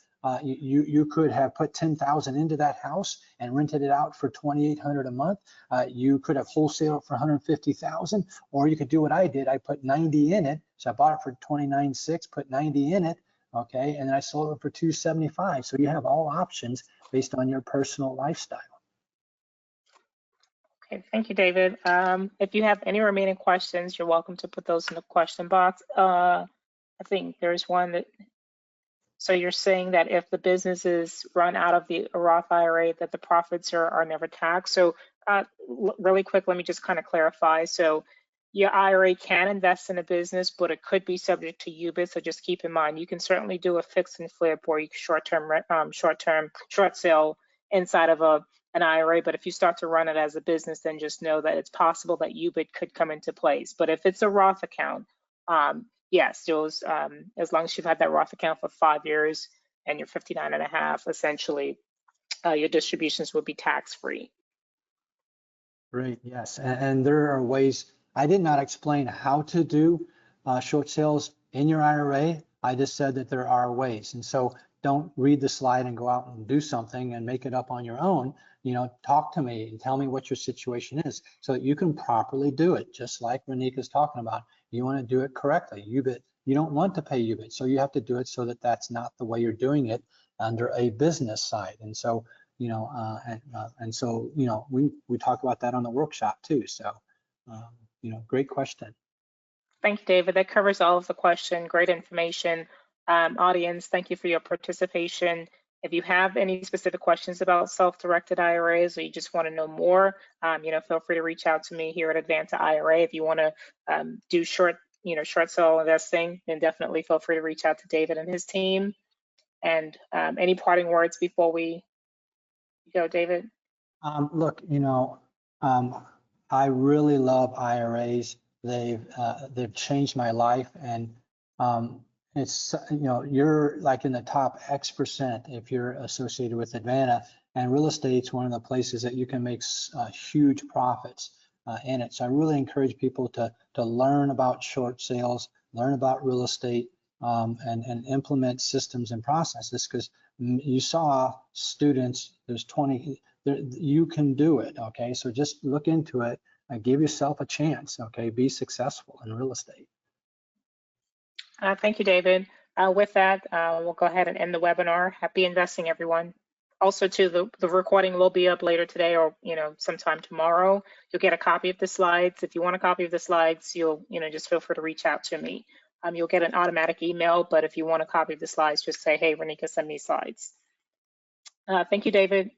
you could have put 10,000 into that house and rented it out for 2,800 a month. You could have wholesaled for 150,000, or you could do what I did. I put 90 in it, so I bought it for 29.6, put 90 in it, okay, and then I sold it for 275. So you have all options based on your personal lifestyle. Okay, thank you, David. If you have any remaining questions, you're welcome to put those in the question box. I think there's one that. So you're saying that if the businesses run out of the Roth IRA, that the profits are never taxed. So really quick, let me just kind of clarify. So Your IRA can invest in a business, but it could be subject to UBIT. So just keep in mind, you can certainly do a fix and flip or you short sale inside of an IRA. But if you start to run it as a business, then just know that it's possible that UBIT could come into place. But if it's a Roth account, yes, those, as long as you've had that Roth account for 5 years and you're 59 and a half, essentially, your distributions will be tax-free. Great, yes. And there are ways, I did not explain how to do short sales in your IRA. I just said that there are ways. And so don't read the slide and go out and do something and make it up on your own. You know, talk to me and tell me what your situation is so that you can properly do it, just like Renika's talking about. You want to do it correctly. You don't want to pay UBIT, so you have to do it so that that's not the way you're doing it under a business side. And so, you know, and so, you know, we talk about that on the workshop too. So, you know, great question. Thank you, David. That covers all of the question. Great information. Audience, thank you for your participation. If you have any specific questions about self-directed IRAs or you just want to know more, you know, feel free to reach out to me here at Advanta IRA. If you want to do short sale investing, then definitely feel free to reach out to David and his team. And any parting words before we go, David? Look, you know, I really love IRAs. They've changed my life, and it's, you know, you're like in the top X% if you're associated with Advanta, and real estate's one of the places that you can make huge profits in it. So I really encourage people to learn about short sales, learn about real estate, and implement systems and processes, because you saw students, there's 20, you can do it, okay? So just look into it and give yourself a chance, okay? Be successful in real estate. Thank you, David. With that, we'll go ahead and end the webinar. Happy investing, everyone. Also, too, the recording will be up later today or, you know, sometime tomorrow. You'll get a copy of the slides. If you want a copy of the slides, you'll, you know, just feel free to reach out to me. You'll get an automatic email, but if you want a copy of the slides, just say, hey, Renika, send me slides. Thank you, David.